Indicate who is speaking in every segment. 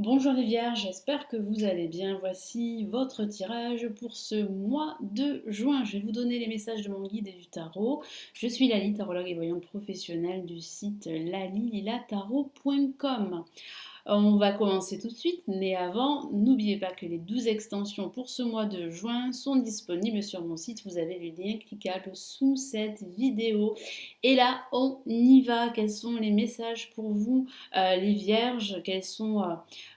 Speaker 1: Bonjour les Vierges, j'espère que vous allez bien. Voici votre tirage pour ce mois de juin. Je vais vous donner les messages de mon guide et du tarot. Je suis Lali, tarologue et voyante professionnelle du site lalililatarot.com. On va commencer tout de suite, mais avant, n'oubliez pas que les 12 extensions pour ce mois de juin sont disponibles sur mon site. Vous avez le lien cliquable sous cette vidéo. Et là, on y va. Quels sont les messages pour vous, les vierges? Quelles sont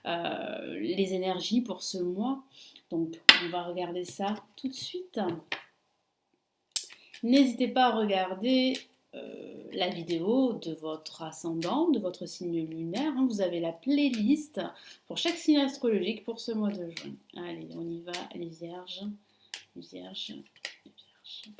Speaker 1: les énergies pour ce mois? Donc, on va regarder ça tout de suite. N'hésitez pas à regarder la vidéo de votre ascendant, de votre signe lunaire. Vous avez la playlist pour chaque signe astrologique pour ce mois de juin. Allez, on y va, les vierges. Les vierges, les vierges.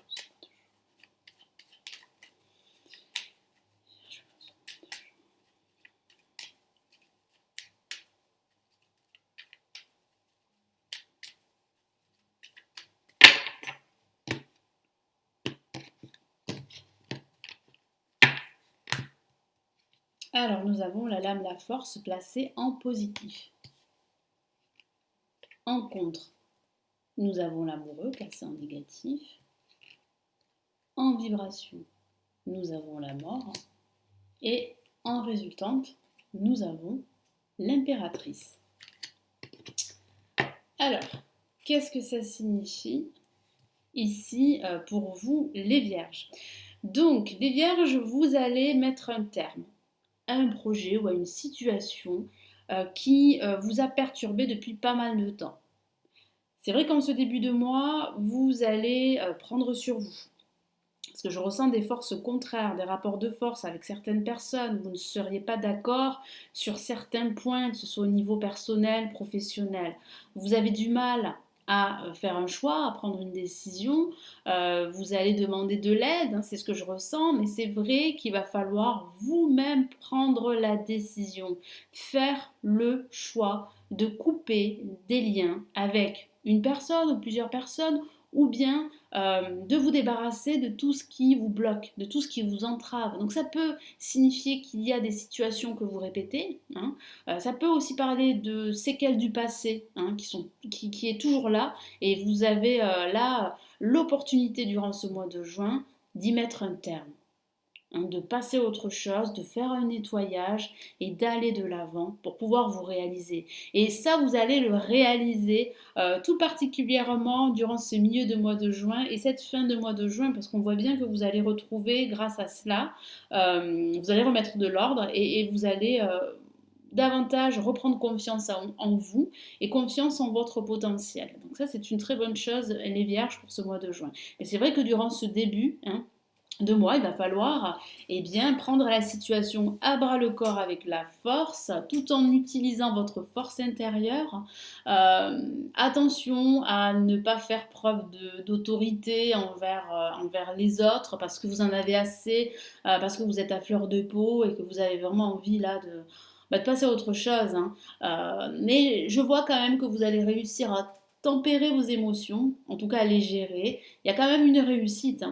Speaker 1: Alors, nous avons la lame la force placée en positif. En contre, nous avons l'amoureux placé en négatif. En vibration, nous avons la mort. Et en résultante, nous avons l'impératrice. Alors, qu'est-ce que ça signifie ici pour vous, les vierges? Donc, les vierges, vous allez mettre un terme à un projet ou à une situation qui vous a perturbé depuis pas mal de temps. C'est vrai qu'en ce début de mois, vous allez prendre sur vous. Parce que je ressens des forces contraires, des rapports de force avec certaines personnes. Vous ne seriez pas d'accord sur certains points, que ce soit au niveau personnel, professionnel. Vous avez du mal à faire un choix, à prendre une décision. Vous allez demander de l'aide, c'est ce que je ressens, mais c'est vrai qu'il va falloir vous-même prendre la décision, faire le choix de couper des liens avec une personne ou plusieurs personnes, ou bien de vous débarrasser de tout ce qui vous bloque, de tout ce qui vous entrave. Donc ça peut signifier qu'il y a des situations que vous répétez, ça peut aussi parler de séquelles du passé qui est toujours là, et vous avez là l'opportunité durant ce mois de juin d'y mettre un terme. De passer à autre chose, de faire un nettoyage et d'aller de l'avant pour pouvoir vous réaliser. Et ça, vous allez le réaliser tout particulièrement durant ce milieu de mois de juin et cette fin de mois de juin, parce qu'on voit bien que vous allez retrouver, grâce à cela, vous allez remettre de l'ordre et vous allez davantage reprendre confiance en vous et confiance en votre potentiel. Donc ça, c'est une très bonne chose, les vierges, pour ce mois de juin. Et c'est vrai que durant ce début, de moi, il va falloir prendre la situation à bras le corps avec la force, tout en utilisant votre force intérieure. Attention à ne pas faire preuve d'autorité envers les autres parce que vous en avez assez, parce que vous êtes à fleur de peau et que vous avez vraiment envie là de passer à autre chose. Mais je vois quand même que vous allez réussir à tempérer vos émotions, en tout cas à les gérer. Il y a quand même une réussite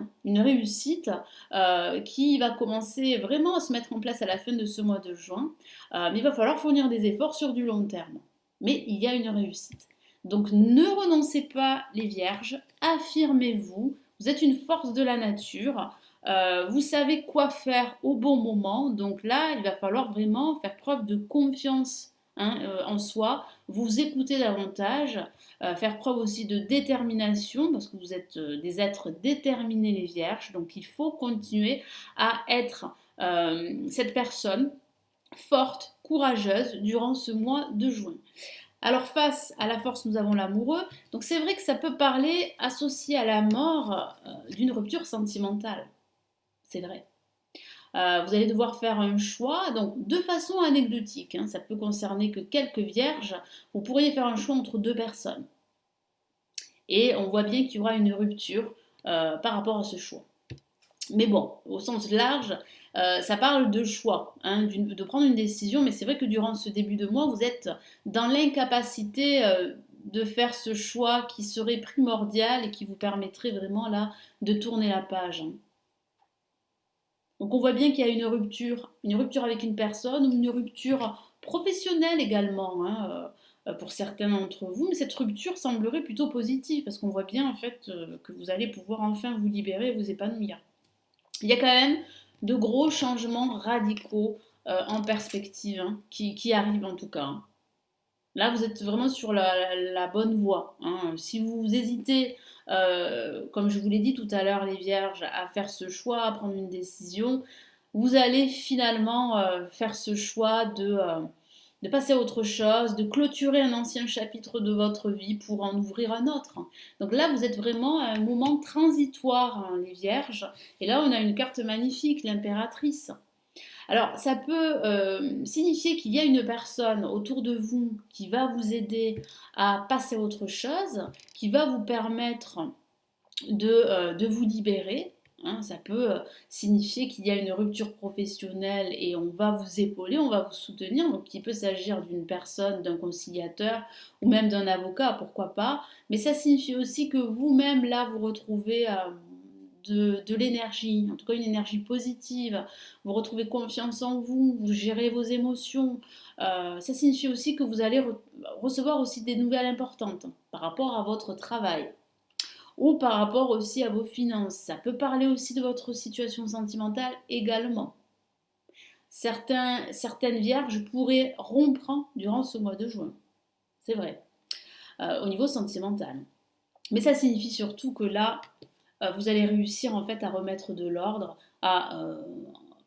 Speaker 1: qui va commencer vraiment à se mettre en place à la fin de ce mois de juin. Mais il va falloir fournir des efforts sur du long terme. Mais il y a une réussite. Donc ne renoncez pas, les vierges, affirmez-vous. Vous êtes une force de la nature. Vous savez quoi faire au bon moment. Donc là, il va falloir vraiment faire preuve de confiance en soi, vous écouter davantage, faire preuve aussi de détermination, parce que vous êtes des êtres déterminés, les vierges, donc il faut continuer à être cette personne forte, courageuse durant ce mois de juin. Alors face à la force, nous avons l'amoureux. Donc c'est vrai que ça peut parler associé à la mort d'une rupture sentimentale. C'est vrai. Vous allez devoir faire un choix, donc de façon anecdotique, ça peut concerner que quelques vierges, vous pourriez faire un choix entre deux personnes. Et on voit bien qu'il y aura une rupture par rapport à ce choix. Mais bon, au sens large, ça parle de choix, de prendre une décision, mais c'est vrai que durant ce début de mois, vous êtes dans l'incapacité de faire ce choix qui serait primordial et qui vous permettrait vraiment là de tourner la page. Donc on voit bien qu'il y a une rupture avec une personne ou une rupture professionnelle également, hein, pour certains d'entre vous, mais cette rupture semblerait plutôt positive parce qu'on voit bien en fait que vous allez pouvoir enfin vous libérer et vous épanouir. Il y a quand même de gros changements radicaux en perspective hein, qui arrivent en tout cas, hein. Là, vous êtes vraiment sur la bonne voie, hein. Si vous hésitez, comme je vous l'ai dit tout à l'heure, les vierges, à faire ce choix, à prendre une décision, vous allez finalement faire ce choix de passer à autre chose, de clôturer un ancien chapitre de votre vie pour en ouvrir un autre. Donc là, vous êtes vraiment à un moment transitoire, hein, les vierges. Et là, on a une carte magnifique, l'impératrice. Alors, ça peut signifier qu'il y a une personne autour de vous qui va vous aider à passer à autre chose, qui va vous permettre de vous libérer, hein. Ça peut signifier qu'il y a une rupture professionnelle et on va vous épauler, on va vous soutenir. Donc, il peut s'agir d'une personne, d'un conciliateur ou même d'un avocat, pourquoi pas. Mais ça signifie aussi que vous-même, là, vous retrouvez de l'énergie, en tout cas une énergie positive, vous retrouvez confiance en vous, vous gérez vos émotions. Ça signifie aussi que vous allez recevoir aussi des nouvelles importantes par rapport à votre travail ou par rapport aussi à vos finances. Ça peut parler aussi de votre situation sentimentale également. Certaines vierges pourraient rompre durant ce mois de juin, c'est vrai, au niveau sentimental. Mais ça signifie surtout que là, vous allez réussir en fait à remettre de l'ordre, à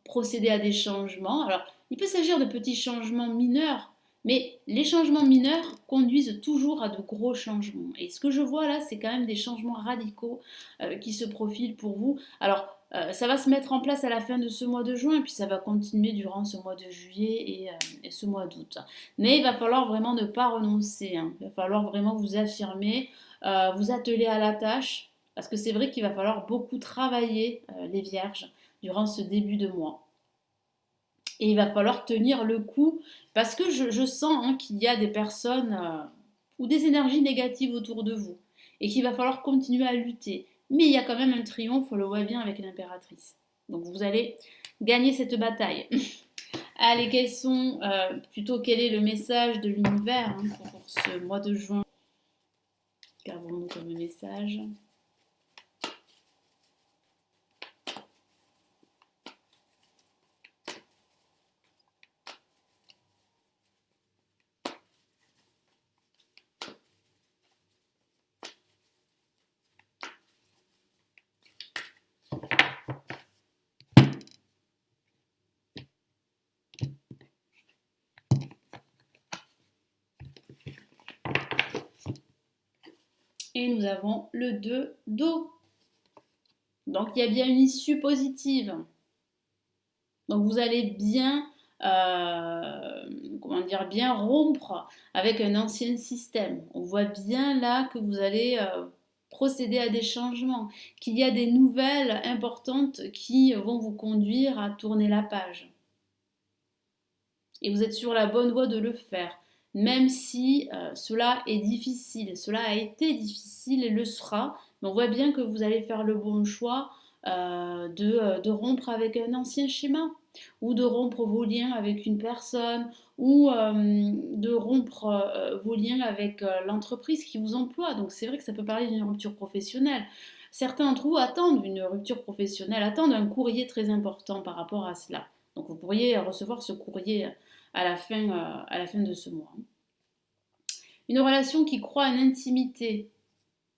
Speaker 1: procéder à des changements. Alors, il peut s'agir de petits changements mineurs, mais les changements mineurs conduisent toujours à de gros changements. Et ce que je vois là, c'est quand même des changements radicaux qui se profilent pour vous. Alors, ça va se mettre en place à la fin de ce mois de juin, puis ça va continuer durant ce mois de juillet et ce mois d'août. Mais il va falloir vraiment ne pas renoncer, hein. Il va falloir vraiment vous affirmer, vous atteler à la tâche, parce que c'est vrai qu'il va falloir beaucoup travailler les vierges durant ce début de mois. Et il va falloir tenir le coup parce que je sens hein, qu'il y a des personnes ou des énergies négatives autour de vous et qu'il va falloir continuer à lutter. Mais il y a quand même un triomphe, on le voit bien avec l'impératrice. Donc vous allez gagner cette bataille. Allez, plutôt quel est le message de l'univers hein, pour ce mois de juin? Qu'avons-nous comme message? Et nous avons le 2 d'eau. Donc il y a bien une issue positive. Donc vous allez bien, comment dire, bien rompre avec un ancien système. On voit bien là que vous allez procéder à des changements, qu'il y a des nouvelles importantes qui vont vous conduire à tourner la page. Et vous êtes sur la bonne voie de le faire, même si cela est difficile. Cela a été difficile et le sera, mais on voit bien que vous allez faire le bon choix de rompre avec un ancien schéma, ou de rompre vos liens avec une personne, ou de rompre vos liens avec l'entreprise qui vous emploie. Donc c'est vrai que ça peut parler d'une rupture professionnelle. Certains d'entre vous attendent une rupture professionnelle, attendent un courrier très important par rapport à cela. Donc vous pourriez recevoir ce courrier à la fin de ce mois. Une relation qui croit en intimité.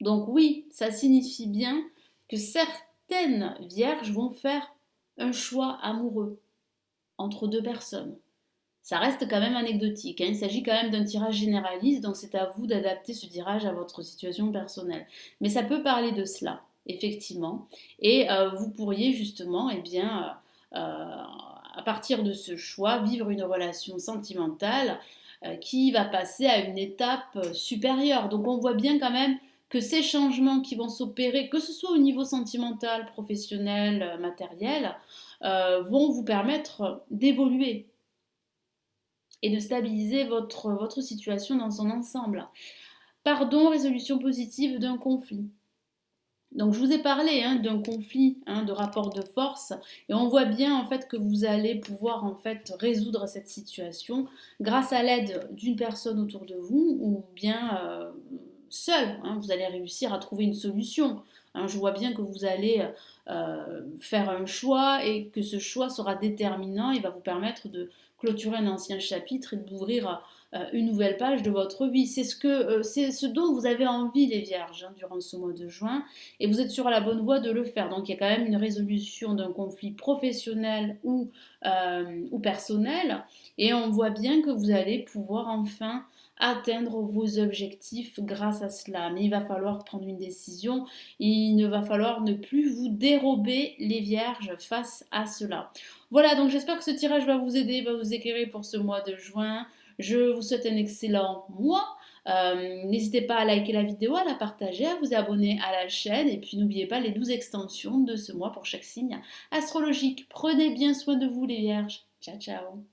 Speaker 1: Donc oui, ça signifie bien que certaines vierges vont faire un choix amoureux entre deux personnes. Ça reste quand même anecdotique, hein. Il s'agit quand même d'un tirage généraliste, donc c'est à vous d'adapter ce tirage à votre situation personnelle. Mais ça peut parler de cela, effectivement. Et vous pourriez justement, eh bien, à partir de ce choix, vivre une relation sentimentale qui va passer à une étape supérieure. Donc on voit bien quand même que ces changements qui vont s'opérer, que ce soit au niveau sentimental, professionnel, matériel, vont vous permettre d'évoluer et de stabiliser votre situation dans son ensemble. Pardon, résolution positive d'un conflit. Donc je vous ai parlé d'un conflit, de rapport de force, et on voit bien en fait que vous allez pouvoir en fait résoudre cette situation grâce à l'aide d'une personne autour de vous ou bien seul. Vous allez réussir à trouver une solution. Je vois bien que vous allez faire un choix et que ce choix sera déterminant et va vous permettre de clôturer un ancien chapitre et d'ouvrir une nouvelle page de votre vie. C'est ce dont vous avez envie, les vierges, durant ce mois de juin, et vous êtes sur la bonne voie de le faire. Donc il y a quand même une résolution d'un conflit professionnel ou personnel, et on voit bien que vous allez pouvoir enfin atteindre vos objectifs grâce à cela. Mais il va falloir prendre une décision, il ne va falloir ne plus vous dérober, les vierges, face à cela. Voilà, donc j'espère que ce tirage va vous aider, va vous éclairer pour ce mois de juin. Je vous souhaite un excellent mois. N'hésitez pas à liker la vidéo, à la partager, à vous abonner à la chaîne. Et puis n'oubliez pas les 12 extensions de ce mois pour chaque signe astrologique. Prenez bien soin de vous, les vierges. Ciao, ciao.